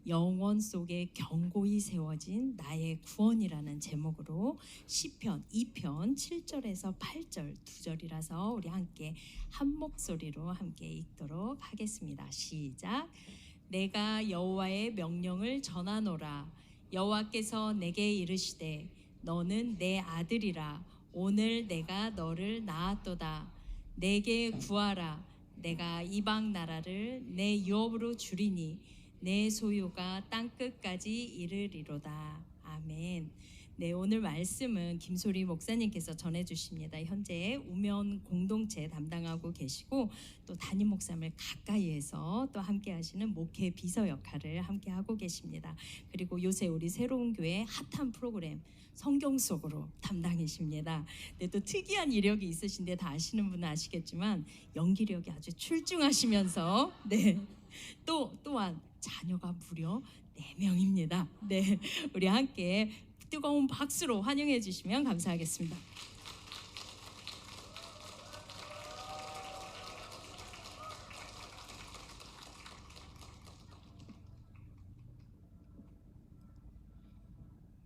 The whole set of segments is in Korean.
영원 속에 견고히 세워진 나의 구원이라는 제목으로 시편 2편 7절에서 8절 두 절이라서 우리 함께 한 목소리로 함께 읽도록 하겠습니다. 시작. 내가 여호와의 명령을 전하노라. 여호와께서 내게 이르시되 너는 내 아들이라. 오늘 내가 너를 낳았도다. 내게 구하라. 내가 이방 나라를 내 유업으로 주리니 내 소유가 땅끝까지 이르리로다. 아멘. 네, 오늘 말씀은 김소리 목사님께서 전해주십니다. 현재 우면 공동체 담당하고 계시고 또 담임 목사님을 가까이에서 또 함께 하시는 목회 비서 역할을 함께 하고 계십니다. 그리고 요새 우리 새로운 교회 핫한 프로그램 성경 속으로 담당이십니다. 네, 또 특이한 이력이 있으신데 다 아시는 분은 아시겠지만 연기력이 아주 출중하시면서 또한 자녀가 무려 4명입니다. 네, 우리 함께 뜨거운 박수로 환영해 주시면 감사하겠습니다.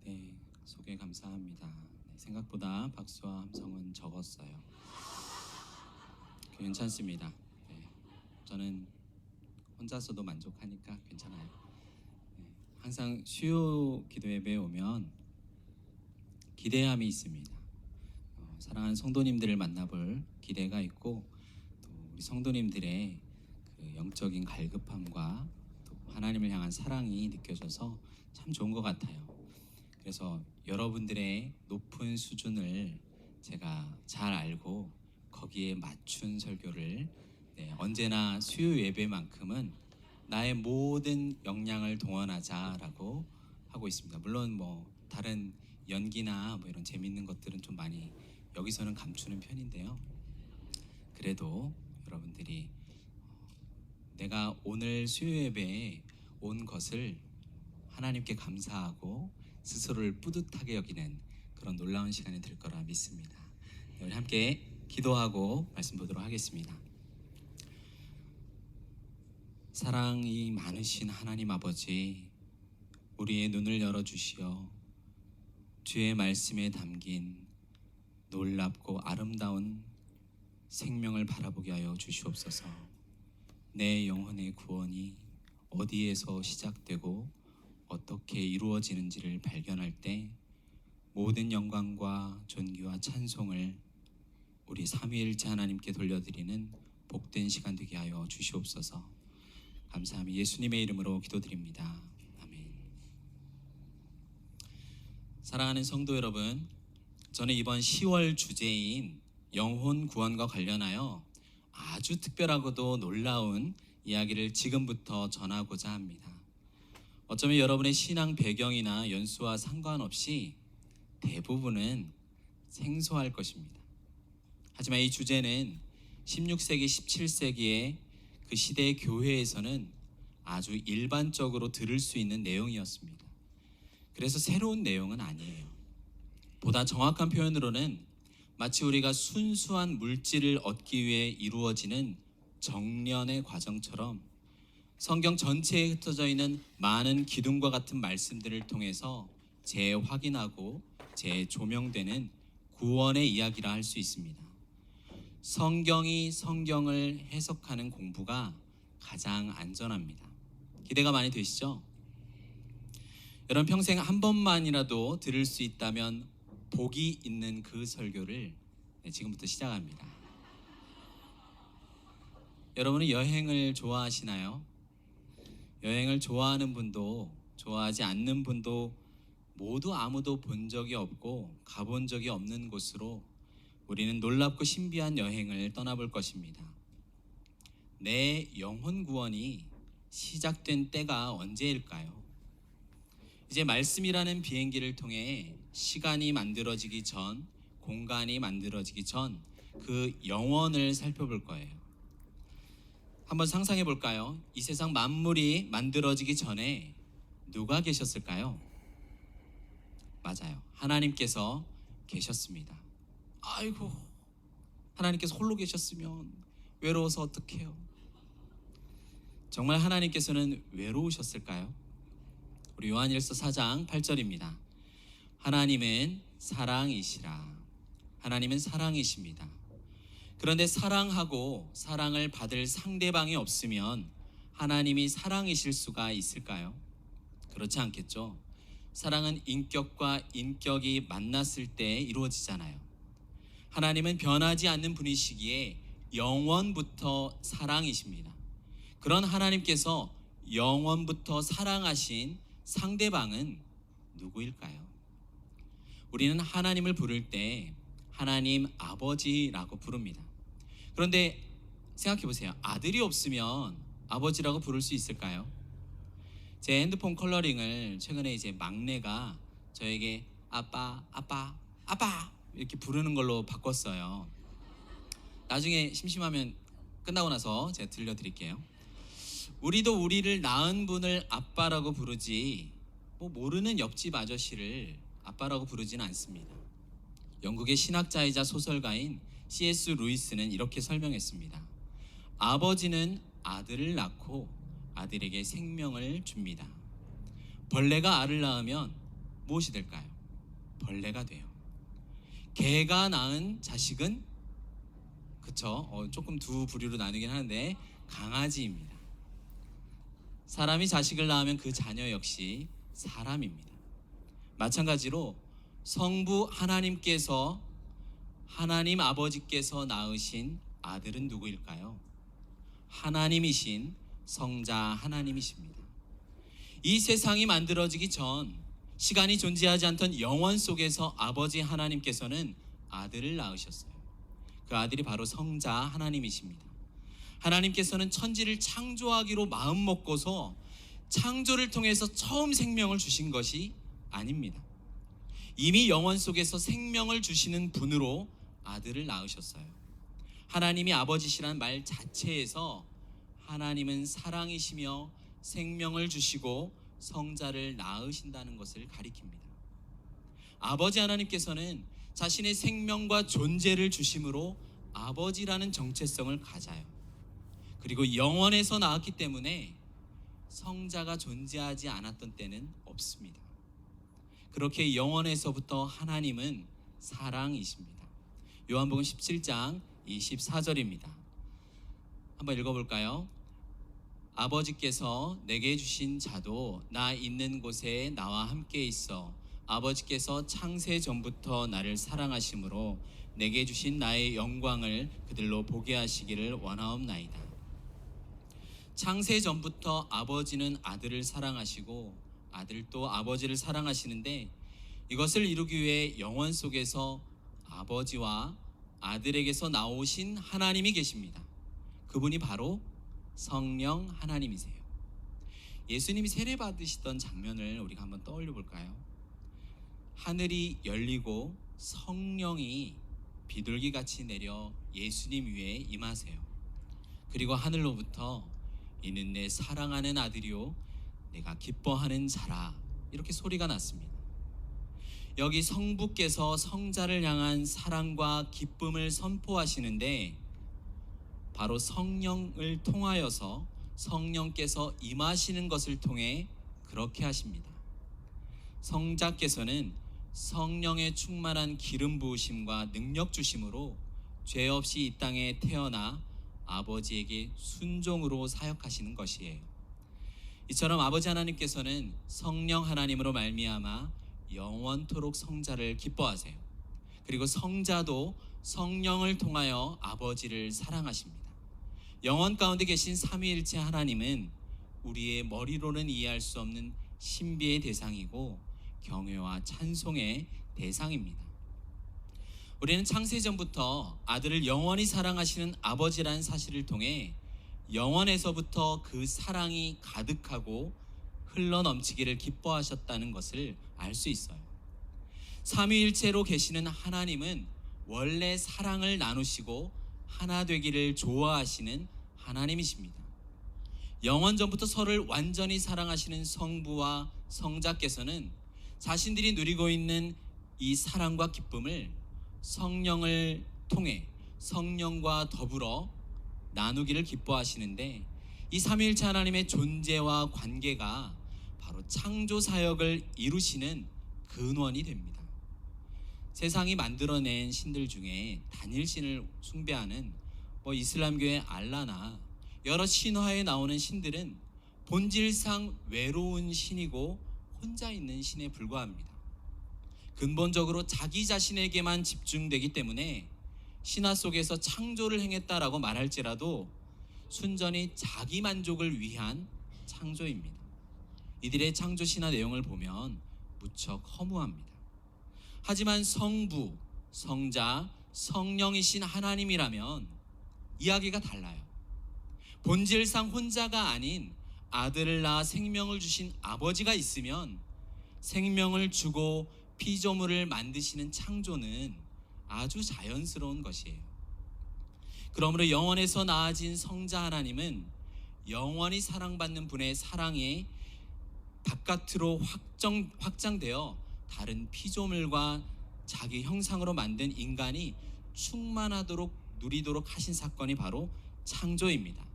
네, 소개 감사합니다. 생각보다 박수와 함성은 적었어요. 괜찮습니다. 저는 혼자서도 만족하니까 괜찮아요. 항상 수요 기도 예배에 오면 기대함이 있습니다. 사랑하는 성도님들을 만나볼 기대가 있고 또 우리 성도님들의 그 영적인 갈급함과 또 하나님을 향한 사랑이 느껴져서 참 좋은 것 같아요. 그래서 여러분들의 높은 수준을 제가 잘 알고 거기에 맞춘 설교를 언제나 수요 예배만큼은 나의 모든 역량을 동원하자라고 하고 있습니다. 물론 다른 연기나 이런 재밌는 것들은 좀 많이 여기서는 감추는 편인데요. 그래도 여러분들이 내가 오늘 수요 예배에 온 것을 하나님께 감사하고 스스로를 뿌듯하게 여기는 그런 놀라운 시간이 될 거라 믿습니다. 우리 함께 기도하고 말씀 보도록 하겠습니다. 사랑이 많으신 하나님 아버지, 우리의 눈을 열어주시어 주의 말씀에 담긴 놀랍고 아름다운 생명을 바라보게 하여 주시옵소서. 내 영혼의 구원이 어디에서 시작되고 어떻게 이루어지는지를 발견할 때 모든 영광과 존귀와 찬송을 우리 삼위일체 하나님께 돌려드리는 복된 시간 되게 하여 주시옵소서. 감사하며 예수님의 이름으로 기도드립니다. 아멘. 사랑하는 성도 여러분, 저는 이번 10월 주제인 영혼 구원과 관련하여 아주 특별하고도 놀라운 이야기를 지금부터 전하고자 합니다. 어쩌면 여러분의 신앙 배경이나 연수와 상관없이 대부분은 생소할 것입니다. 하지만 이 주제는 16세기, 17세기의 그 시대의 교회에서는 아주 일반적으로 들을 수 있는 내용이었습니다. 그래서 새로운 내용은 아니에요. 보다 정확한 표현으로는 마치 우리가 순수한 물질을 얻기 위해 이루어지는 정련의 과정처럼 성경 전체에 흩어져 있는 많은 기둥과 같은 말씀들을 통해서 재확인하고 재조명되는 구원의 이야기라 할 수 있습니다. 성경이 성경을 해석하는 공부가 가장 안전합니다. 기대가 많이 되시죠? 여러분 평생 한 번만이라도 들을 수 있다면 복이 있는 그 설교를 지금부터 시작합니다. 여러분은 여행을 좋아하시나요? 여행을 좋아하는 분도 좋아하지 않는 분도 모두 아무도 본 적이 없고 가본 적이 없는 곳으로 우리는 놀랍고 신비한 여행을 떠나볼 것입니다. 내 영혼 구원이 시작된 때가 언제일까요? 이제 말씀이라는 비행기를 통해 시간이 만들어지기 전, 공간이 만들어지기 전 그 영원을 살펴볼 거예요. 한번 상상해 볼까요? 이 세상 만물이 만들어지기 전에 누가 계셨을까요? 맞아요. 하나님께서 계셨습니다. 아이고, 하나님께서 홀로 계셨으면 외로워서 어떡해요? 정말 하나님께서는 외로우셨을까요? 우리 요한일서 4장 8절입니다. 하나님은 사랑이시라. 하나님은 사랑이십니다. 그런데 사랑하고 사랑을 받을 상대방이 없으면 하나님이 사랑이실 수가 있을까요? 그렇지 않겠죠. 사랑은 인격과 인격이 만났을 때 이루어지잖아요. 하나님은 변하지 않는 분이시기에 영원부터 사랑이십니다. 그런 하나님께서 영원부터 사랑하신 상대방은 누구일까요? 우리는 하나님을 부를 때 하나님 아버지라고 부릅니다. 그런데 생각해 보세요. 아들이 없으면 아버지라고 부를 수 있을까요? 제 핸드폰 컬러링을 최근에 이제 막내가 저에게 아빠 이렇게 부르는 걸로 바꿨어요. 나중에 심심하면 끝나고 나서 제가 들려드릴게요. 우리도 우리를 낳은 분을 아빠라고 부르지 모르는 옆집 아저씨를 아빠라고 부르지는 않습니다. 영국의 신학자이자 소설가인 C.S. 루이스는 이렇게 설명했습니다. 아버지는 아들을 낳고 아들에게 생명을 줍니다. 벌레가 알을 낳으면 무엇이 될까요? 벌레가 돼요. 개가 낳은 자식은 조금 두 부류로 나누긴 하는데 강아지입니다. 사람이 자식을 낳으면 그 자녀 역시 사람입니다. 마찬가지로 성부 하나님께서 하나님 아버지께서 낳으신 아들은 누구일까요? 하나님이신 성자 하나님이십니다. 이 세상이 만들어지기 전 시간이 존재하지 않던 영원 속에서 아버지 하나님께서는 아들을 낳으셨어요. 그 아들이 바로 성자 하나님이십니다. 하나님께서는 천지를 창조하기로 마음 먹고서 창조를 통해서 처음 생명을 주신 것이 아닙니다. 이미 영원 속에서 생명을 주시는 분으로 아들을 낳으셨어요. 하나님이 아버지시란 말 자체에서 하나님은 사랑이시며 생명을 주시고 성자를 낳으신다는 것을 가리킵니다. 아버지 하나님께서는 자신의 생명과 존재를 주심으로 아버지라는 정체성을 가져요. 그리고 영원에서 나왔기 때문에 성자가 존재하지 않았던 때는 없습니다. 그렇게 영원에서부터 하나님은 사랑이십니다. 요한복음 17장 24절입니다. 한번 읽어볼까요? 아버지께서 내게 주신 자도 나 있는 곳에 나와 함께 있어 아버지께서 창세 전부터 나를 사랑하심으로 내게 주신 나의 영광을 그들로 보게 하시기를 원하옵나이다. 창세 전부터 아버지는 아들을 사랑하시고 아들도 아버지를 사랑하시는데 이것을 이루기 위해 영원 속에서 아버지와 아들에게서 나오신 하나님이 계십니다. 그분이 바로 성령 하나님이세요. 예수님이 세례 받으시던 장면을 우리가 한번 떠올려 볼까요? 하늘이 열리고 성령이 비둘기같이 내려 예수님 위에 임하세요. 그리고 하늘로부터 이는 내 사랑하는 아들이요 내가 기뻐하는 자라 이렇게 소리가 났습니다. 여기 성부께서 성자를 향한 사랑과 기쁨을 선포하시는데 바로 성령을 통하여서 성령께서 임하시는 것을 통해 그렇게 하십니다. 성자께서는 성령의 충만한 기름 부으심과 능력 주심으로 죄 없이 이 땅에 태어나 아버지에게 순종으로 사역하시는 것이에요. 이처럼 아버지 하나님께서는 성령 하나님으로 말미암아 영원토록 성자를 기뻐하세요. 그리고 성자도 성령을 통하여 아버지를 사랑하십니다. 영원 가운데 계신 삼위일체 하나님은 우리의 머리로는 이해할 수 없는 신비의 대상이고 경외와 찬송의 대상입니다. 우리는 창세전부터 아들을 영원히 사랑하시는 아버지라는 사실을 통해 영원에서부터 그 사랑이 가득하고 흘러넘치기를 기뻐하셨다는 것을 알 수 있어요. 삼위일체로 계시는 하나님은 원래 사랑을 나누시고 하나 되기를 좋아하시는 하나님이십니다. 영원전부터 서로를 완전히 사랑하시는 성부와 성자께서는 자신들이 누리고 있는 이 사랑과 기쁨을 성령을 통해 성령과 더불어 나누기를 기뻐하시는데 이 삼위일체 하나님의 존재와 관계가 바로 창조 사역을 이루시는 근원이 됩니다. 세상이 만들어낸 신들 중에 단일신을 숭배하는 이슬람교의 알라나 여러 신화에 나오는 신들은 본질상 외로운 신이고 혼자 있는 신에 불과합니다. 근본적으로 자기 자신에게만 집중되기 때문에 신화 속에서 창조를 행했다라고 말할지라도 순전히 자기 만족을 위한 창조입니다. 이들의 창조 신화 내용을 보면 무척 허무합니다. 하지만 성부, 성자, 성령이신 하나님이라면 이야기가 달라요. 본질상 혼자가 아닌 아들을 낳아 생명을 주신 아버지가 있으면 생명을 주고 피조물을 만드시는 창조는 아주 자연스러운 것이에요. 그러므로 영원에서 나아진 성자 하나님은 영원히 사랑받는 분의 사랑에 바깥으로 확장되어 다른 피조물과 자기 형상으로 만든 인간이 충만하도록 누리도록 하신 사건이 바로 창조입니다.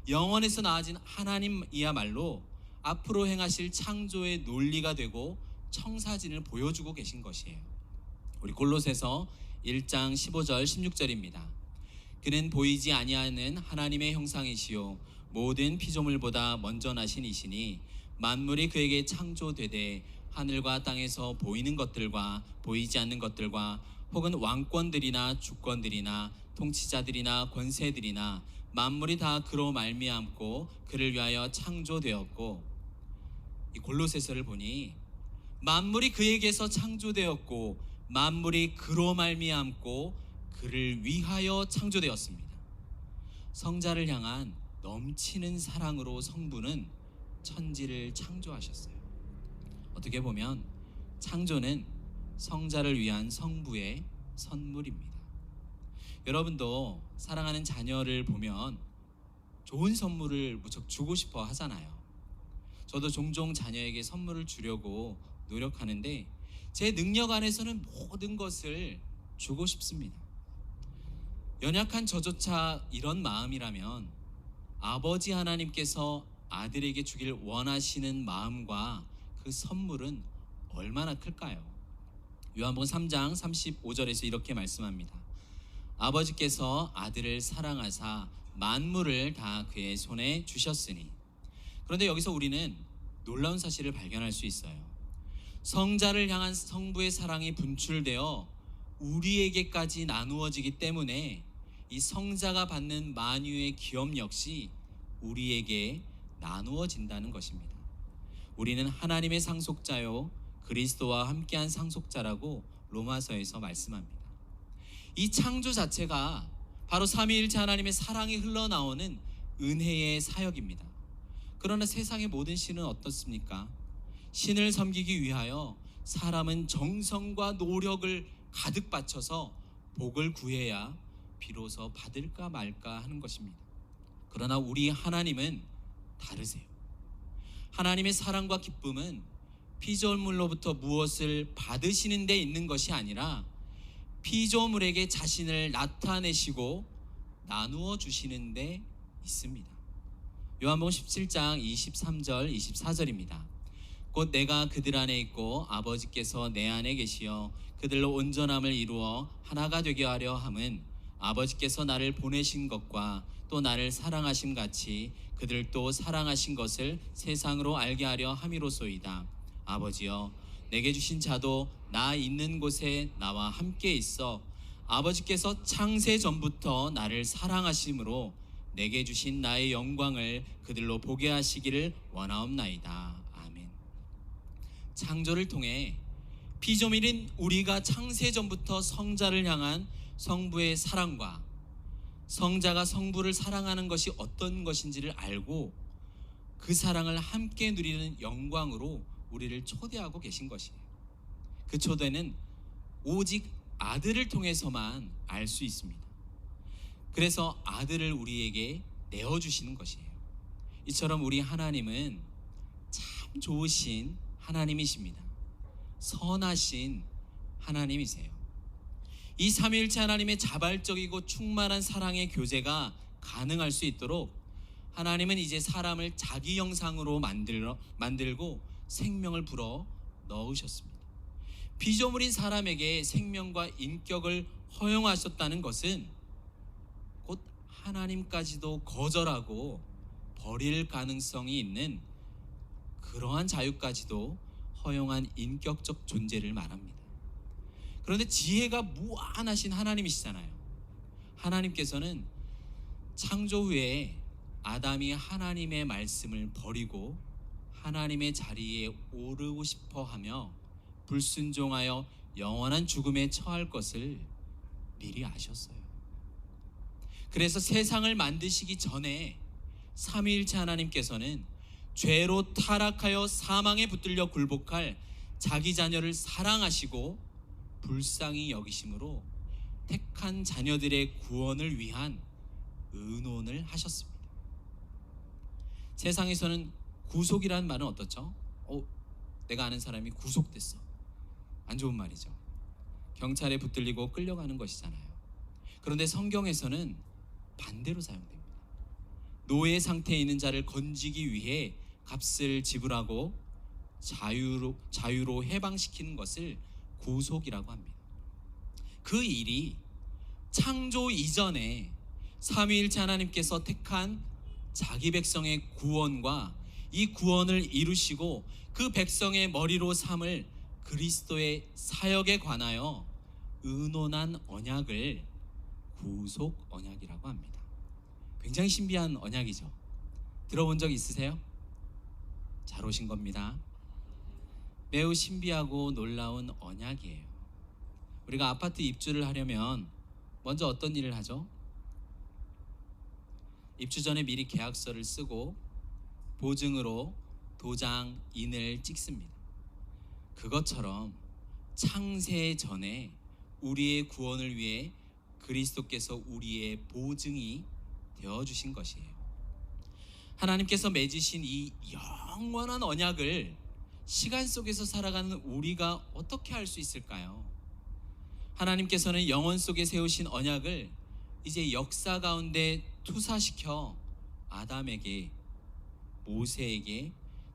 영원에서 나아진 하나님이야말로 앞으로 행하실 창조의 논리가 되고 청사진을 보여주고 계신 것이에요. 우리 골로새서 1장 15절 16절입니다. 그는 보이지 아니하는 하나님의 형상이시요 모든 피조물보다 먼저 나신 이시니 만물이 그에게 창조되되 하늘과 땅에서 보이는 것들과 보이지 않는 것들과 혹은 왕권들이나 주권들이나 통치자들이나 권세들이나 만물이 다 그로 말미암고 그를 위하여 창조되었고, 이 골로새서를 보니 만물이 그에게서 창조되었고 만물이 그로 말미암고 그를 위하여 창조되었습니다. 성자를 향한 넘치는 사랑으로 성부는 천지를 창조하셨어요. 어떻게 보면 창조는 성자를 위한 성부의 선물입니다. 여러분도 사랑하는 자녀를 보면 좋은 선물을 무척 주고 싶어 하잖아요. 저도 종종 자녀에게 선물을 주려고 노력하는데 제 능력 안에서는 모든 것을 주고 싶습니다. 연약한 저조차 이런 마음이라면 아버지 하나님께서 아들에게 주길 원하시는 마음과 그 선물은 얼마나 클까요? 요한복음 3장 35절에서 이렇게 말씀합니다. 아버지께서 아들을 사랑하사 만물을 다 그의 손에 주셨으니. 그런데 여기서 우리는 놀라운 사실을 발견할 수 있어요. 성자를 향한 성부의 사랑이 분출되어 우리에게까지 나누어지기 때문에 이 성자가 받는 만유의 기업 역시 우리에게 나누어진다는 것입니다. 우리는 하나님의 상속자요 그리스도와 함께한 상속자라고 로마서에서 말씀합니다. 이 창조 자체가 바로 삼위일체 하나님의 사랑이 흘러나오는 은혜의 사역입니다. 그러나 세상의 모든 신은 어떻습니까? 신을 섬기기 위하여 사람은 정성과 노력을 가득 바쳐서 복을 구해야 비로소 받을까 말까 하는 것입니다. 그러나 우리 하나님은 다르세요. 하나님의 사랑과 기쁨은 피조물로부터 무엇을 받으시는 데 있는 것이 아니라 피조물에게 자신을 나타내시고 나누어 주시는 데 있습니다. 요한복음 17장 23절 24절입니다. 곧 내가 그들 안에 있고 아버지께서 내 안에 계시어 그들로 온전함을 이루어 하나가 되게 하려 함은 아버지께서 나를 보내신 것과 또 나를 사랑하심 같이 그들도 사랑하신 것을 세상으로 알게 하려 함이로소이다. 아버지여 내게 주신 자도 나 있는 곳에 나와 함께 있어 아버지께서 창세 전부터 나를 사랑하심으로 내게 주신 나의 영광을 그들로 보게 하시기를 원하옵나이다. 아멘. 창조를 통해 피조물인 우리가 창세 전부터 성자를 향한 성부의 사랑과 성자가 성부를 사랑하는 것이 어떤 것인지를 알고 그 사랑을 함께 누리는 영광으로 우리를 초대하고 계신 것이에요. 그 초대는 오직 아들을 통해서만 알 수 있습니다. 그래서 아들을 우리에게 내어주시는 것이에요. 이처럼 우리 하나님은 참 좋으신 하나님이십니다. 선하신 하나님이세요. 이 삼위일체 하나님의 자발적이고 충만한 사랑의 교제가 가능할 수 있도록 하나님은 이제 사람을 자기 형상으로 만들고 생명을 불어 넣으셨습니다. 피조물인 사람에게 생명과 인격을 허용하셨다는 것은 곧 하나님까지도 거절하고 버릴 가능성이 있는 그러한 자유까지도 허용한 인격적 존재를 말합니다. 그런데 지혜가 무한하신 하나님이시잖아요. 하나님께서는 창조 후에 아담이 하나님의 말씀을 버리고 하나님의 자리에 오르고 싶어 하며 불순종하여 영원한 죽음에 처할 것을 미리 아셨어요. 그래서 세상을 만드시기 전에 삼위일체 하나님께서는 죄로 타락하여 사망에 붙들려 굴복할 자기 자녀를 사랑하시고 불쌍히 여기심으로 택한 자녀들의 구원을 위한 의논을 하셨습니다. 세상에서는 구속이라는 말은 어떻죠? 내가 아는 사람이 구속됐어. 안 좋은 말이죠. 경찰에 붙들리고 끌려가는 것이잖아요. 그런데 성경에서는 반대로 사용됩니다. 노예 상태에 있는 자를 건지기 위해 값을 지불하고 자유로 해방시키는 것을 구속이라고 합니다. 그 일이 창조 이전에 삼위일체 하나님께서 택한 자기 백성의 구원과 이 구원을 이루시고 그 백성의 머리로 삼을 그리스도의 사역에 관하여 의논한 언약을 구속 언약이라고 합니다. 굉장히 신비한 언약이죠. 들어본 적 있으세요? 잘 오신 겁니다. 매우 신비하고 놀라운 언약이에요. 우리가 아파트 입주를 하려면 먼저 어떤 일을 하죠? 입주 전에 미리 계약서를 쓰고 보증으로 도장인을 찍습니다. 그것처럼 창세 전에 우리의 구원을 위해 그리스도께서 우리의 보증이 되어주신 것이에요. 하나님께서 맺으신 이 영원한 언약을 시간 속에서 살아가는 우리가 어떻게 할 수 있을까요? 하나님께서는 영원 속에 세우신 언약을 이제 역사 가운데 투사시켜 아담에게, 모세에게,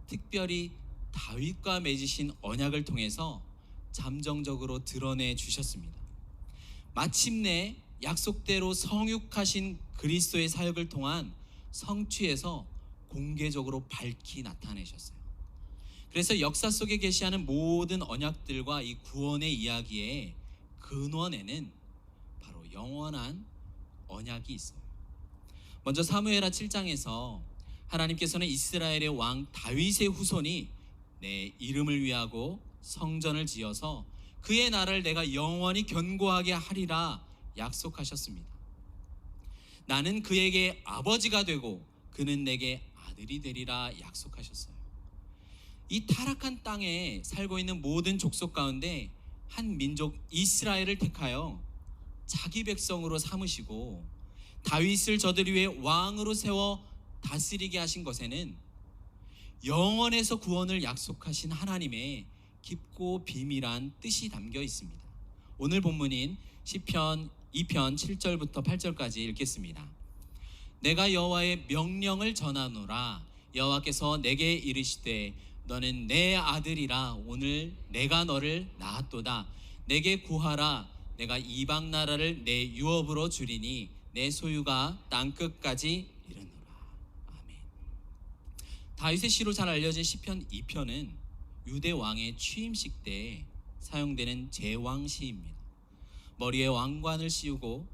특별히 다윗과 맺으신 언약을 통해서 잠정적으로 드러내 주셨습니다. 마침내 약속대로 성육하신 그리스도의 사역을 통한 성취에서 공개적으로 밝히 나타내셨어요. 그래서 역사 속에 계시하는 모든 언약들과 이 구원의 이야기의 근원에는 바로 영원한 언약이 있어요. 먼저 사무엘하 7장에서 하나님께서는 이스라엘의 왕 다윗의 후손이 내 이름을 위하고 성전을 지어서 그의 나라를 내가 영원히 견고하게 하리라 약속하셨습니다. 나는 그에게 아버지가 되고 그는 내게 아들이 되리라 약속하셨어요. 이 타락한 땅에 살고 있는 모든 족속 가운데 한 민족 이스라엘을 택하여 자기 백성으로 삼으시고 다윗을 저들 위해 왕으로 세워 다스리게 하신 것에는 영원에서 구원을 약속하신 하나님의 깊고 비밀한 뜻이 담겨 있습니다. 오늘 본문인 시편 2편 7절부터 8절까지 읽겠습니다. 내가 여호와의 명령을 전하노라. 여호와께서 내게 이르시되 너는 내 아들이라. 오늘 내가 너를 낳았도다. 내게 구하라. 내가 이방 나라를 내 유업으로 주리니 내 소유가 땅 끝까지 이르노라. 아멘. 다윗의 시로 잘 알려진 시편 2편은 유대 왕의 취임식 때 사용되는 제왕시입니다. 머리에 왕관을 씌우고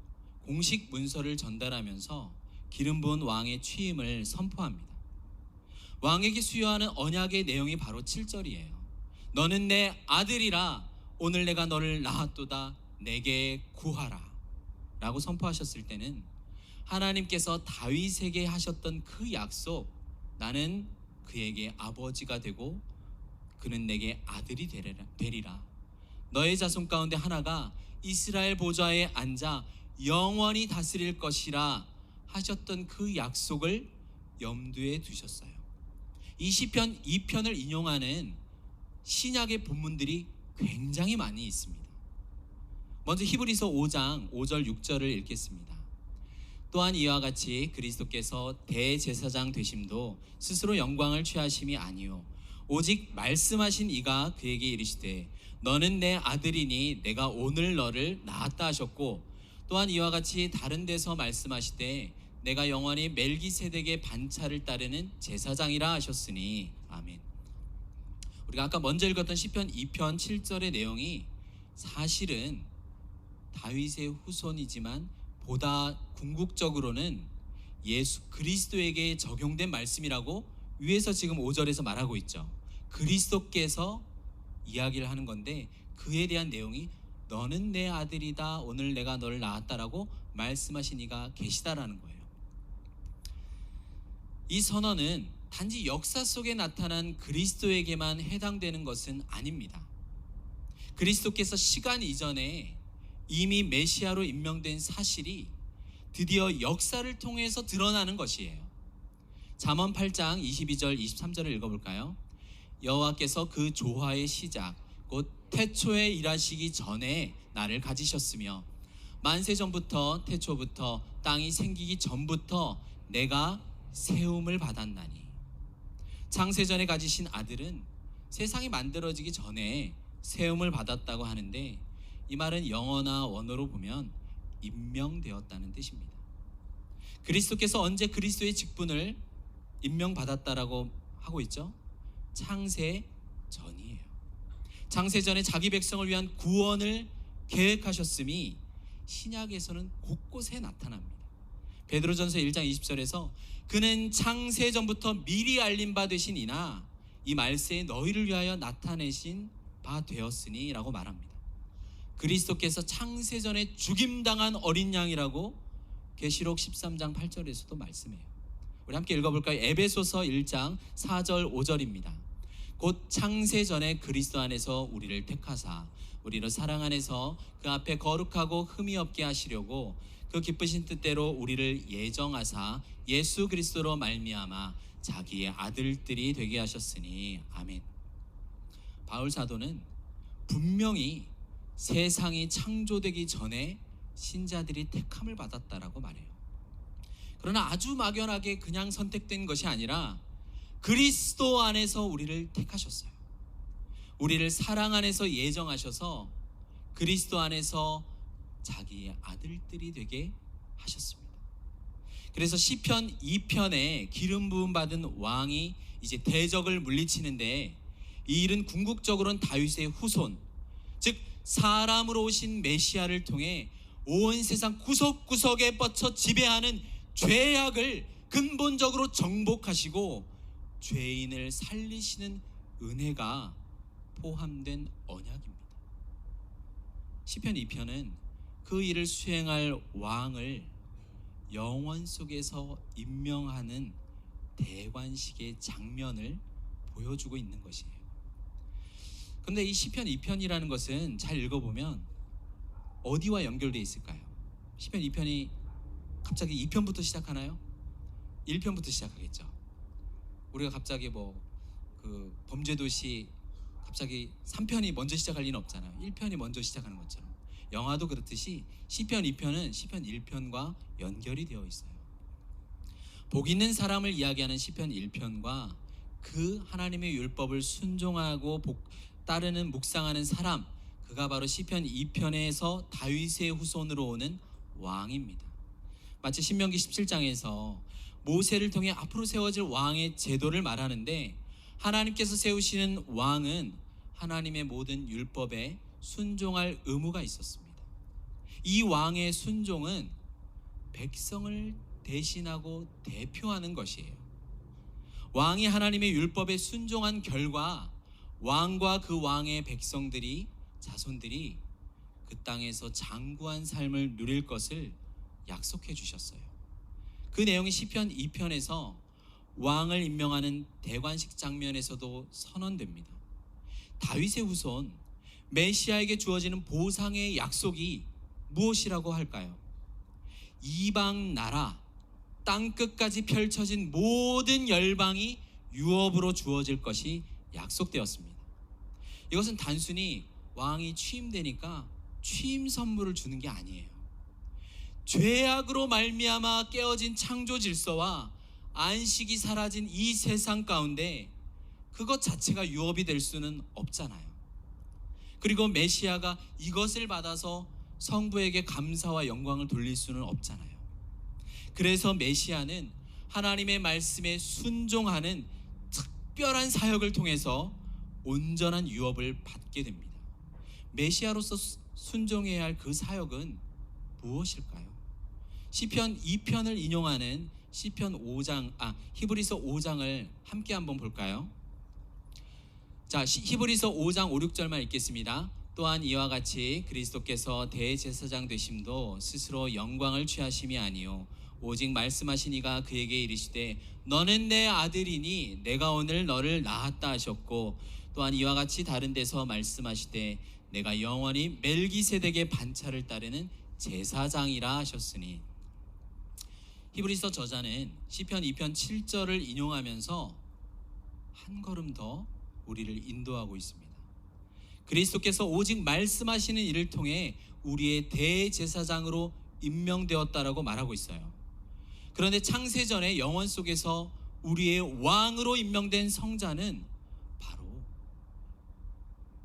공식 문서를 전달하면서 기름 부은 왕의 취임을 선포합니다. 왕에게 수여하는 언약의 내용이 바로 7절이에요. 너는 내 아들이라. 오늘 내가 너를 낳았도다. 내게 구하라 라고 선포하셨을 때는 하나님께서 다윗에게 하셨던 그 약속, 나는 그에게 아버지가 되고 그는 내게 아들이 되리라. 너의 자손 가운데 하나가 이스라엘 보좌에 앉아 영원히 다스릴 것이라 하셨던 그 약속을 염두에 두셨어요. 이 시편 2편을 인용하는 신약의 본문들이 굉장히 많이 있습니다. 먼저 히브리서 5장 5절 6절을 읽겠습니다. 또한 이와 같이 그리스도께서 대제사장 되심도 스스로 영광을 취하심이 아니요 오직 말씀하신 이가 그에게 이르시되 너는 내 아들이니 내가 오늘 너를 낳았다 하셨고 또한 이와 같이 다른 데서 말씀하시되 내가 영원히 멜기세덱의 반차를 따르는 제사장이라 하셨으니 아멘. 우리가 아까 먼저 읽었던 시편 2편 7절의 내용이 사실은 다윗의 후손이지만 보다 궁극적으로는 예수 그리스도에게 적용된 말씀이라고 위에서 지금 5절에서 말하고 있죠. 그리스도께서 이야기를 하는 건데 그에 대한 내용이 너는 내 아들이다 오늘 내가 너를 낳았다라고 말씀하신 이가 계시다라는 거예요. 이 선언은 단지 역사 속에 나타난 그리스도에게만 해당되는 것은 아닙니다. 그리스도께서 시간 이전에 이미 메시아로 임명된 사실이 드디어 역사를 통해서 드러나는 것이에요. 잠언 8장 22절 23절을 읽어볼까요? 여호와께서 그 조화의 시작 곧 태초에 일하시기 전에 나를 가지셨으며 만세 전부터 태초부터 땅이 생기기 전부터 내가 세움을 받았나니. 창세전에 가지신 아들은 세상이 만들어지기 전에 세움을 받았다고 하는데 이 말은 영어나 원어로 보면 임명되었다는 뜻입니다. 그리스도께서 언제 그리스도의 직분을 임명받았다라고 하고 있죠? 창세 전이에요. 창세 전에 자기 백성을 위한 구원을 계획하셨음이 신약에서는 곳곳에 나타납니다. 베드로전서 1장 20절에서 그는 창세 전부터 미리 알림 바 되신 이나 이 말세에 너희를 위하여 나타내신 바 되었으니 라고 말합니다. 그리스도께서 창세 전에 죽임당한 어린 양이라고 계시록 13장 8절에서도 말씀해요. 우리 함께 읽어볼까요? 에베소서 1장 4절 5절입니다. 곧 창세 전에 그리스도 안에서 우리를 택하사 우리를 사랑 안에서 그 앞에 거룩하고 흠이 없게 하시려고 그 기쁘신 뜻대로 우리를 예정하사 예수 그리스도로 말미암아 자기의 아들들이 되게 하셨으니 아멘. 바울 사도는 분명히 세상이 창조되기 전에 신자들이 택함을 받았다라고 말해요. 그러나 아주 막연하게 그냥 선택된 것이 아니라 그리스도 안에서 우리를 택하셨어요. 우리를 사랑 안에서 예정하셔서 그리스도 안에서 자기의 아들들이 되게 하셨습니다. 그래서 시편 2편에 기름 부음 받은 왕이 이제 대적을 물리치는데 이 일은 궁극적으로는 다윗의 후손, 즉 사람으로 오신 메시아를 통해 온 세상 구석구석에 뻗쳐 지배하는 죄악을 근본적으로 정복하시고 죄인을 살리시는 은혜가 포함된 언약입니다. 시편 2편은 그 일을 수행할 왕을 영원 속에서 임명하는 대관식의 장면을 보여주고 있는 것이에요. 그런데 이 시편 2편이라는 것은 잘 읽어보면 어디와 연결되어 있을까요? 시편 2편이 갑자기 2편부터 시작하나요? 1편부터 시작하겠죠. 우리가 갑자기 그 범죄도시 갑자기 3편이 먼저 시작할 리는 없잖아요. 1편이 먼저 시작하는 것처럼 영화도 그렇듯이 시편 2편은 시편 1편과 연결이 되어 있어요. 복 있는 사람을 이야기하는 시편 1편과 그 하나님의 율법을 순종하고 따르는 묵상하는 사람, 그가 바로 시편 2편에서 다윗의 후손으로 오는 왕입니다. 마치 신명기 17장에서 모세를 통해 앞으로 세워질 왕의 제도를 말하는데 하나님께서 세우시는 왕은 하나님의 모든 율법에 순종할 의무가 있었습니다. 이 왕의 순종은 백성을 대신하고 대표하는 것이에요. 왕이 하나님의 율법에 순종한 결과 왕과 그 왕의 백성들이 자손들이 그 땅에서 장구한 삶을 누릴 것을 약속해 주셨어요. 그 내용이 시편 2편에서 왕을 임명하는 대관식 장면에서도 선언됩니다. 다윗의 후손 메시아에게 주어지는 보상의 약속이 무엇이라고 할까요? 이방 나라 땅끝까지 펼쳐진 모든 열방이 유업으로 주어질 것이 약속되었습니다. 이것은 단순히 왕이 취임되니까 취임 선물을 주는 게 아니에요. 죄악으로 말미암아 깨어진 창조 질서와 안식이 사라진 이 세상 가운데 그것 자체가 유업이 될 수는 없잖아요. 그리고 메시아가 이것을 받아서 성부에게 감사와 영광을 돌릴 수는 없잖아요. 그래서 메시아는 하나님의 말씀에 순종하는 특별한 사역을 통해서 온전한 유업을 받게 됩니다. 메시아로서 순종해야 할 그 사역은 무엇일까요? 시편 2편을 인용하는 히브리서 5장을 함께 한번 볼까요? 자, 히브리서 5장 5, 6절만 읽겠습니다. 또한 이와 같이 그리스도께서 대제사장 되심도 스스로 영광을 취하심이 아니요 오직 말씀하신 이가 그에게 이르시되 너는 내 아들이니 내가 오늘 너를 낳았다 하셨고 또한 이와 같이 다른 데서 말씀하시되 내가 영원히 멜기세덱의 반차를 따르는 제사장이라 하셨으니. 히브리서 저자는 시편 2편 7절을 인용하면서 한 걸음 더 우리를 인도하고 있습니다. 그리스도께서 오직 말씀하시는 이를 통해 우리의 대제사장으로 임명되었다라고 말하고 있어요. 그런데 창세전에 영원 속에서 우리의 왕으로 임명된 성자는 바로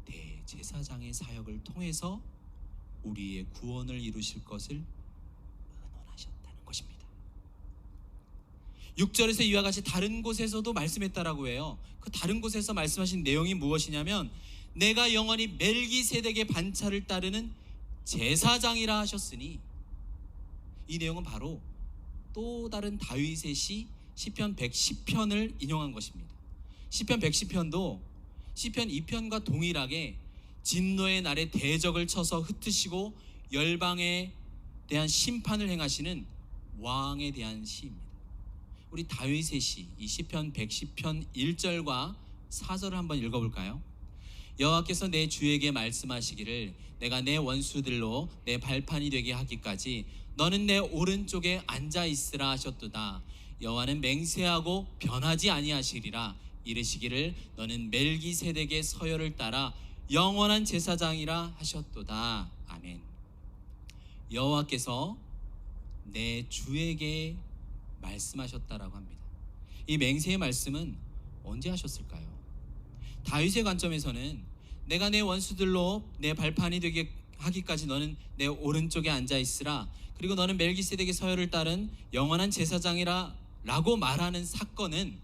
대제사장의 사역을 통해서 우리의 구원을 이루실 것을 의논하셨다는 것입니다. 6절에서 이와 같이 다른 곳에서도 말씀했다라고 해요. 그 다른 곳에서 말씀하신 내용이 무엇이냐면 내가 영원히 멜기세덱의 반차를 따르는 제사장이라 하셨으니, 이 내용은 바로 또 다른 다윗의 시 시편 110편을 인용한 것입니다. 시편 110편도 시편 2편과 동일하게 진노의 날에 대적을 쳐서 흩으시고 열방에 대한 심판을 행하시는 왕에 대한 시입니다. 우리 다윗의 시, 이 시편 110편 1절과 4절을 한번 읽어볼까요? 여호와께서 내 주에게 말씀하시기를 내가 내 원수들로 내 발판이 되게 하기까지 너는 내 오른쪽에 앉아 있으라 하셨도다. 여호와는 맹세하고 변하지 아니하시리라. 이르시기를 너는 멜기세덱의 서열을 따라 영원한 제사장이라 하셨도다. 아멘. 여호와께서 내 주에게 말씀하셨다라고 합니다. 이 맹세의 말씀은 언제 하셨을까요? 다윗의 관점에서는 내가 내 원수들로 내 발판이 되게 하기까지 너는 내 오른쪽에 앉아 있으라. 그리고 너는 멜기세덱의 서열을 따른 영원한 제사장이라 라고 말하는 사건은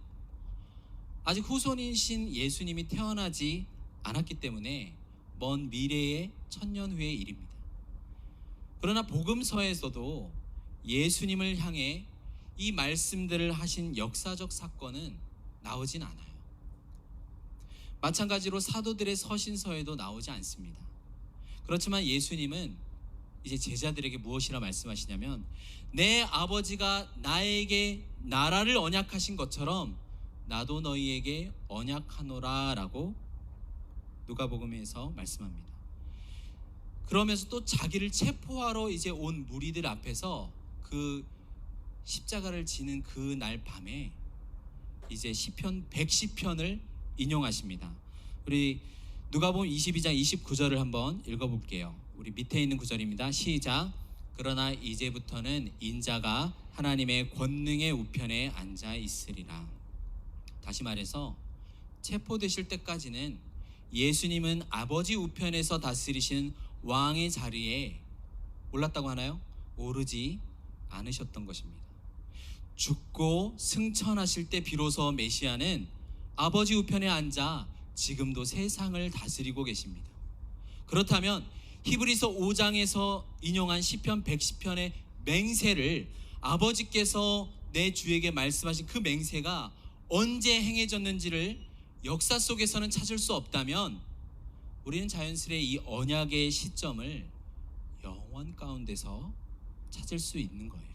아직 후손이신 예수님이 태어나지 않았기 때문에 먼 미래의 천년 후의 일입니다. 그러나 복음서에서도 예수님을 향해 이 말씀들을 하신 역사적 사건은 나오진 않아요. 마찬가지로 사도들의 서신서에도 나오지 않습니다. 그렇지만 예수님은 이제 제자들에게 무엇이라 말씀하시냐면 내 아버지가 나에게 나라를 언약하신 것처럼 나도 너희에게 언약하노라 라고 누가복음에서 말씀합니다. 그러면서 또 자기를 체포하러 이제 온 무리들 앞에서 그 십자가를 지는 그 날 밤에 이제 시편 110편을 인용하십니다. 우리 누가복음 22장 29절을 한번 읽어볼게요. 우리 밑에 있는 구절입니다. 시작. 그러나 이제부터는 인자가 하나님의 권능의 우편에 앉아 있으리라. 다시 말해서 체포되실 때까지는 예수님은 아버지 우편에서 다스리신 왕의 자리에 올랐다고 하나요? 오르지 않으셨던 것입니다. 죽고 승천하실 때 비로소 메시아는 아버지 우편에 앉아 지금도 세상을 다스리고 계십니다. 그렇다면 히브리서 5장에서 인용한 시편 110편의 맹세를 아버지께서 내 주에게 말씀하신 그 맹세가 언제 행해졌는지를 역사 속에서는 찾을 수 없다면 우리는 자연스레 이 언약의 시점을 영원 가운데서 찾을 수 있는 거예요.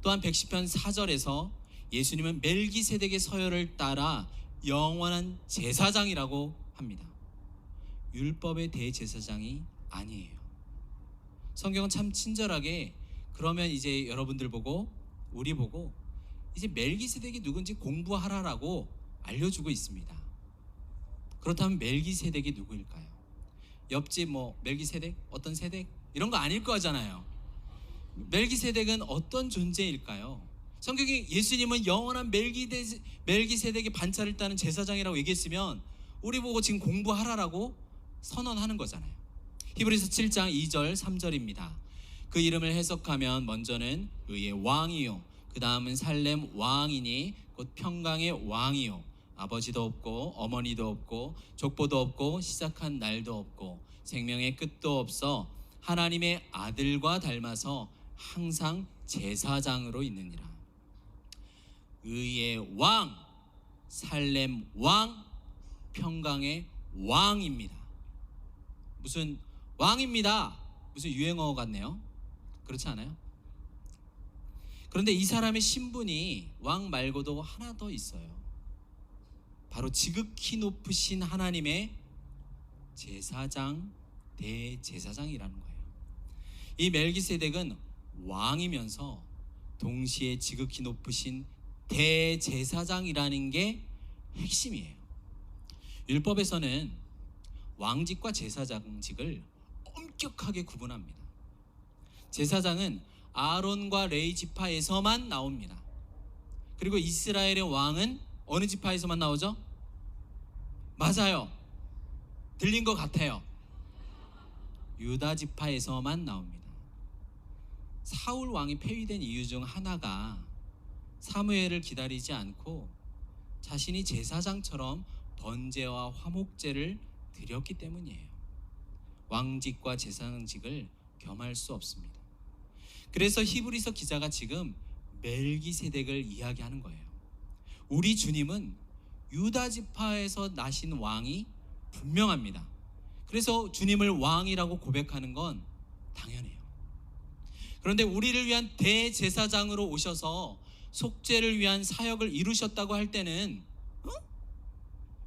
또한 110편 4절에서 예수님은 멜기세덱의 서열을 따라 영원한 제사장이라고 합니다. 율법의 대제사장이 아니에요. 성경은 참 친절하게 그러면 이제 여러분들 보고 우리 보고 이제 멜기세덱이 누군지 공부하라라고 알려주고 있습니다. 그렇다면 멜기세덱이 누구일까요? 옆집 멜기세덱? 어떤 세덱? 이런 거 아닐 거잖아요. 멜기세덱은 어떤 존재일까요? 성경이 예수님은 영원한 멜기세덱의 반차를 따는 제사장이라고 얘기했으면 우리 보고 지금 공부하라라고 선언하는 거잖아요. 히브리서 7장 2절 3절입니다. 그 이름을 해석하면 먼저는 의의 왕이요, 그 다음은 살렘 왕이니 곧 평강의 왕이요, 아버지도 없고 어머니도 없고 족보도 없고 시작한 날도 없고 생명의 끝도 없어 하나님의 아들과 닮아서 항상 제사장으로 있느니라. 의의 왕, 살렘 왕, 평강의 왕입니다. 무슨 왕입니다, 무슨 유행어 같네요. 그렇지 않아요? 그런데 이 사람의 신분이 왕 말고도 하나 더 있어요. 바로 지극히 높으신 하나님의 제사장, 대제사장이라는 거예요. 이 멜기세덱은 왕이면서 동시에 지극히 높으신 대제사장이라는 게 핵심이에요. 율법에서는 왕직과 제사장직을 엄격하게 구분합니다. 제사장은 아론과 레위 지파에서만 나옵니다. 그리고 이스라엘의 왕은 어느 지파에서만 나오죠? 맞아요. 들린 것 같아요. 유다 지파에서만 나옵니다. 사울 왕이 폐위된 이유 중 하나가 사무엘을 기다리지 않고 자신이 제사장처럼 번제와 화목제를 드렸기 때문이에요. 왕직과 제사장직을 겸할 수 없습니다. 그래서 히브리서 기자가 지금 멜기세덱을 이야기하는 거예요. 우리 주님은 유다 지파에서 나신 왕이 분명합니다. 그래서 주님을 왕이라고 고백하는 건 당연해요. 그런데 우리를 위한 대제사장으로 오셔서 속죄를 위한 사역을 이루셨다고 할 때는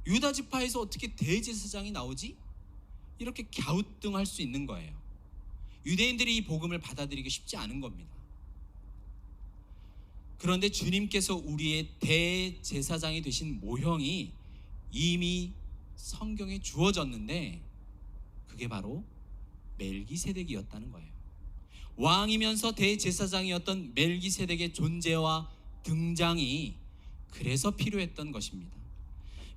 유다 지파에서 어떻게 대제사장이 나오지? 이렇게 갸우뚱할 수 있는 거예요. 유대인들이 이 복음을 받아들이기 쉽지 않은 겁니다. 그런데 주님께서 우리의 대제사장이 되신 모형이 이미 성경에 주어졌는데 그게 바로 멜기세덱이었다는 거예요. 왕이면서 대제사장이었던 멜기세덱의 존재와 등장이 그래서 필요했던 것입니다.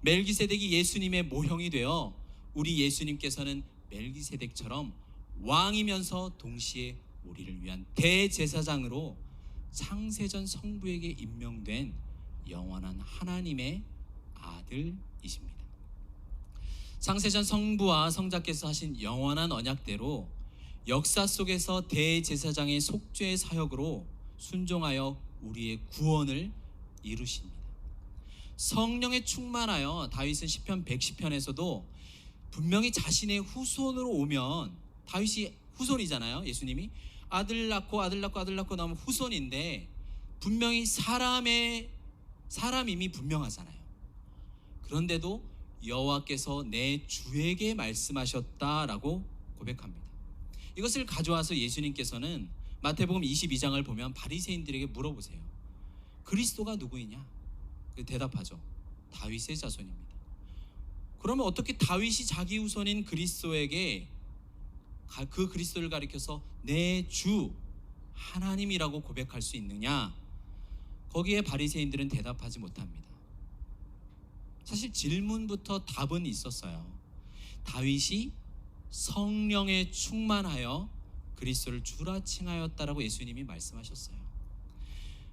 멜기세덱이 예수님의 모형이 되어 우리 예수님께서는 멜기세덱처럼 왕이면서 동시에 우리를 위한 대제사장으로 창세전 성부에게 임명된 영원한 하나님의 아들이십니다. 창세전 성부와 성자께서 하신 영원한 언약대로 역사 속에서 대제사장의 속죄의 사역으로 순종하여 우리의 구원을 이루십니다. 성령에 충만하여 다윗은 시편 110편에서도 분명히 자신의 후손으로 오면, 다윗이 후손이잖아요. 예수님이 아들 낳고 나오면 후손인데 분명히 사람임이 분명하잖아요. 그런데도 여호와께서 내 주에게 말씀하셨다라고 고백합니다. 이것을 가져와서 예수님께서는 마태복음 22장을 보면 바리새인들에게 물어보세요. 그리스도가 누구이냐? 대답하죠. 다윗의 자손입니다. 그러면 어떻게 다윗이 자기 후손인 그리스도에게 그 그리스도를 가리켜서 내 주 하나님이라고 고백할 수 있느냐? 거기에 바리새인들은 대답하지 못합니다. 사실 질문부터 답은 있었어요. 다윗이 성령에 충만하여 그리스도를 주라 칭하였다라고 예수님이 말씀하셨어요.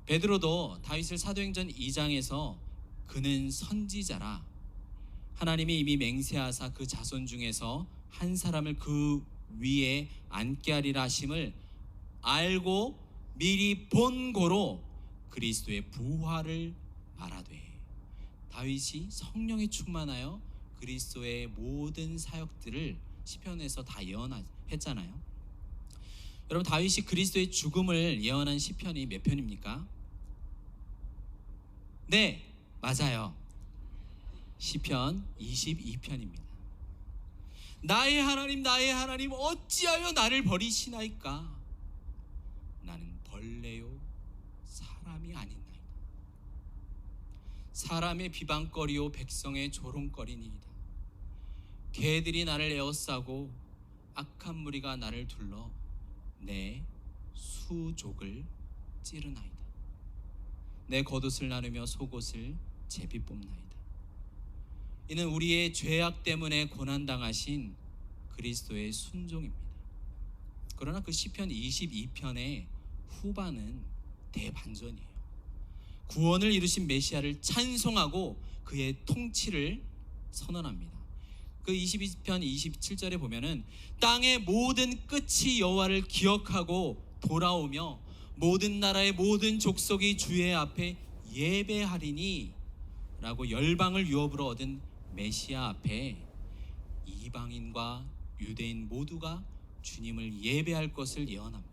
베드로도 다윗을 사도행전 2장에서 그는 선지자라, 하나님이 이미 맹세하사 그 자손 중에서 한 사람을 그 위에 앉게 하리라 하심을 알고 미리 본 고로 그리스도의 부활을 알아되, 다윗이 성령에 충만하여 그리스도의 모든 사역들을 시편에서 다 예언했잖아요. 여러분, 다윗이 그리스도의 죽음을 예언한 시편이 몇 편입니까? 네, 맞아요. 시편 22편입니다. 나의 하나님 어찌하여 나를 버리시나이까? 나는 벌레요 사람이 아니나이다. 사람의 비방거리요 백성의 조롱거리니이다. 개들이 나를 에워싸고 악한 무리가 나를 둘러 내 수족을 찌르나이다. 내 겉옷을 나누며 속옷을 제비 뽑나이다. 이는 우리의 죄악 때문에 고난당하신 그리스도의 순종입니다. 그러나 그 시편 22편의 후반은 대반전이에요. 구원을 이루신 메시아를 찬송하고 그의 통치를 선언합니다. 그 22편 27절에 보면은 땅의 모든 끝이 여호와를 기억하고 돌아오며 모든 나라의 모든 족속이 주의 앞에 예배하리니 라고 열방을 유업으로 얻은 메시아 앞에 이방인과 유대인 모두가 주님을 예배할 것을 예언합니다.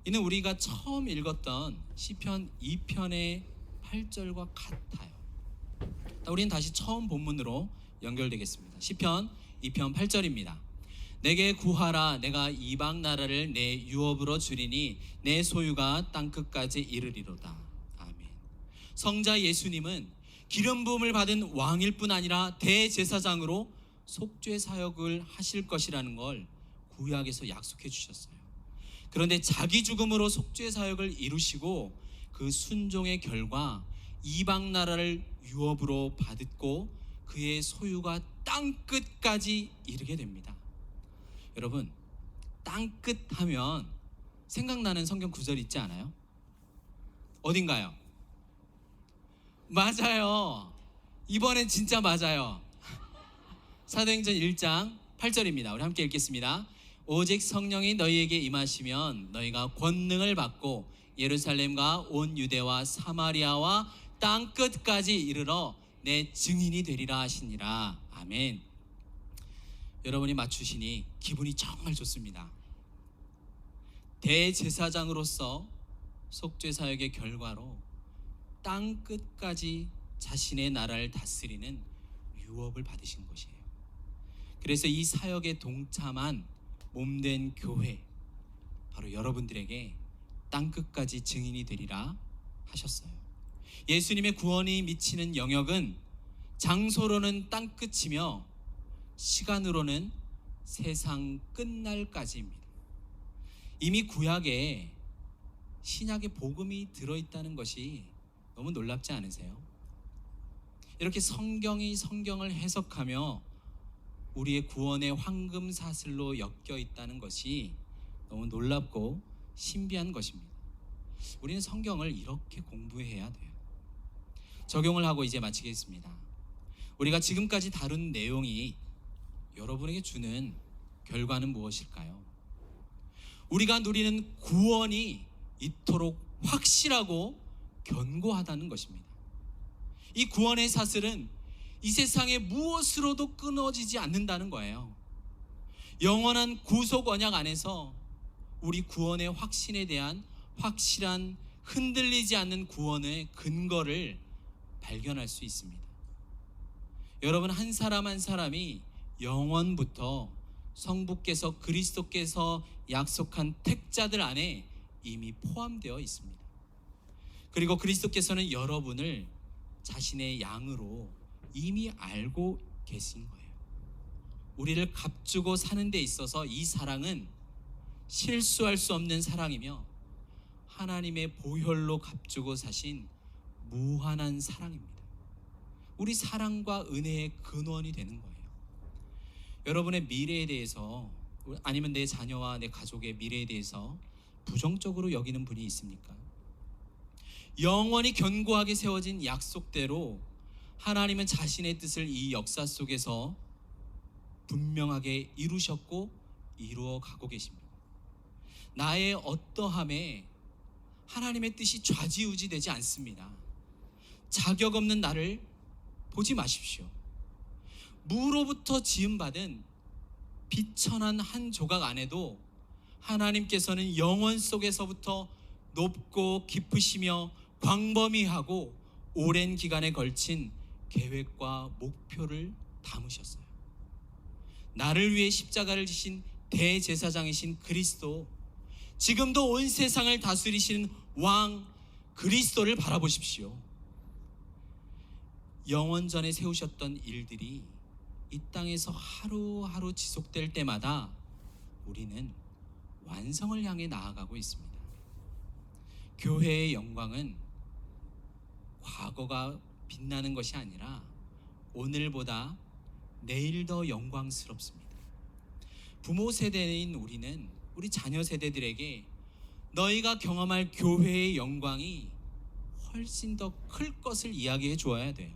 이는 우리가 처음 읽었던 시편 2편의 8절과 같아요. 우리는 다시 처음 본문으로 연결되겠습니다. 시편 2편 8절입니다. 내게 구하라. 내가 이방 나라를 내 유업으로 주리니 내 소유가 땅끝까지 이르리로다. 아멘. 성자 예수님은 기름 부음을 받은 왕일 뿐 아니라 대제사장으로 속죄 사역을 하실 것이라는 걸 구약에서 약속해 주셨어요. 그런데 자기 죽음으로 속죄 사역을 이루시고 그 순종의 결과 이방 나라를 유업으로 받고 그의 소유가 땅끝까지 이르게 됩니다. 여러분, 땅끝 하면 생각나는 성경 구절 있지 않아요? 어딘가요? 맞아요. 이번엔 진짜 맞아요. 사도행전 1장 8절입니다. 우리 함께 읽겠습니다. 오직 성령이 너희에게 임하시면 너희가 권능을 받고 예루살렘과 온 유대와 사마리아와 땅끝까지 이르러 내 증인이 되리라 하시니라. 아멘. 여러분이 맞추시니 기분이 정말 좋습니다. 대제사장으로서 속죄 사역의 결과로 땅끝까지 자신의 나라를 다스리는 유업을 받으신 것이에요. 그래서 이 사역에 동참한 몸된 교회, 바로 여러분들에게 땅끝까지 증인이 되리라 하셨어요. 예수님의 구원이 미치는 영역은 장소로는 땅끝이며 시간으로는 세상 끝날까지입니다. 이미 구약에 신약의 복음이 들어있다는 것이 너무 놀랍지 않으세요? 이렇게 성경이 성경을 해석하며 우리의 구원의 황금사슬로 엮여 있다는 것이 너무 놀랍고 신비한 것입니다. 우리는 성경을 이렇게 공부해야 돼요. 적용을 하고 이제 마치겠습니다. 우리가 지금까지 다룬 내용이 여러분에게 주는 결과는 무엇일까요? 우리가 누리는 구원이 이토록 확실하고 견고하다는 것입니다. 이 구원의 사슬은 이 세상의 무엇으로도 끊어지지 않는다는 거예요. 영원한 구속 언약 안에서 우리 구원의 확신에 대한 확실한 흔들리지 않는 구원의 근거를 발견할 수 있습니다. 여러분, 한 사람 한 사람이 영원부터 성부께서 그리스도께서 약속한 택자들 안에 이미 포함되어 있습니다. 그리고 그리스도께서는 여러분을 자신의 양으로 이미 알고 계신 거예요. 우리를 값주고 사는 데 있어서 이 사랑은 실수할 수 없는 사랑이며 하나님의 보혈로 값주고 사신 무한한 사랑입니다. 우리 사랑과 은혜의 근원이 되는 거예요. 여러분의 미래에 대해서, 아니면 내 자녀와 내 가족의 미래에 대해서 부정적으로 여기는 분이 있습니까? 영원히 견고하게 세워진 약속대로 하나님은 자신의 뜻을 이 역사 속에서 분명하게 이루셨고 이루어 가고 계십니다. 나의 어떠함에 하나님의 뜻이 좌지우지되지 않습니다. 자격 없는 나를 보지 마십시오. 무로부터 지음받은 비천한 한 조각 안에도 하나님께서는 영원 속에서부터 높고 깊으시며 광범위하고 오랜 기간에 걸친 계획과 목표를 담으셨어요. 나를 위해 십자가를 지신 대제사장이신 그리스도, 지금도 온 세상을 다스리시는 왕 그리스도를 바라보십시오. 영원 전에 세우셨던 일들이 이 땅에서 하루하루 지속될 때마다 우리는 완성을 향해 나아가고 있습니다. 교회의 영광은 과거가 빛나는 것이 아니라 오늘보다 내일 더 영광스럽습니다. 부모 세대인 우리는 우리 자녀 세대들에게 너희가 경험할 교회의 영광이 훨씬 더 클 것을 이야기해 주어야 돼요.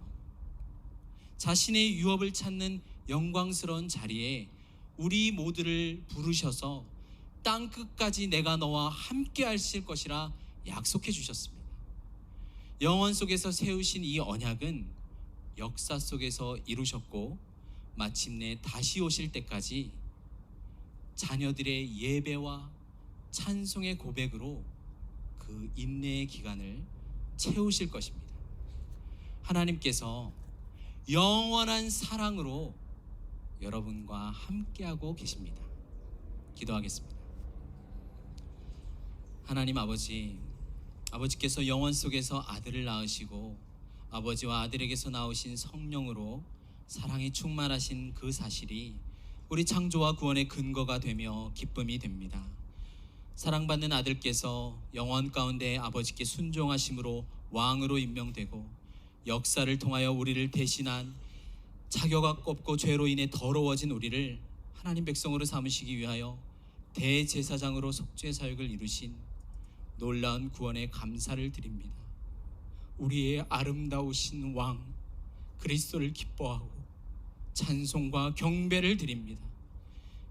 자신의 유업을 찾는 영광스러운 자리에 우리 모두를 부르셔서 땅 끝까지 내가 너와 함께 하실 것이라 약속해 주셨습니다. 영원 속에서 세우신 이 언약은 역사 속에서 이루셨고 마침내 다시 오실 때까지 자녀들의 예배와 찬송의 고백으로 그 인내의 기간을 채우실 것입니다. 하나님께서 영원한 사랑으로 여러분과 함께하고 계십니다. 기도하겠습니다. 하나님 아버지께서 영원 속에서 아들을 낳으시고 아버지와 아들에게서 나오신 성령으로 사랑이 충만하신 그 사실이 우리 창조와 구원의 근거가 되며 기쁨이 됩니다. 사랑받는 아들께서 영원 가운데 아버지께 순종하심으로 왕으로 임명되고 역사를 통하여 우리를 대신한 자격아 꼽고 죄로 인해 더러워진 우리를 하나님 백성으로 삼으시기 위하여 대제사장으로 속죄 사역을 이루신 놀라운 구원에 감사를 드립니다. 우리의 아름다우신 왕 그리스도를 기뻐하고 찬송과 경배를 드립니다.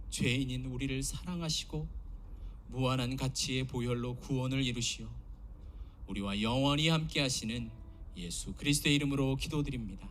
죄인인 우리를 사랑하시고 무한한 가치의 보혈로 구원을 이루시어 우리와 영원히 함께 하시는 예수 그리스도의 이름으로 기도드립니다.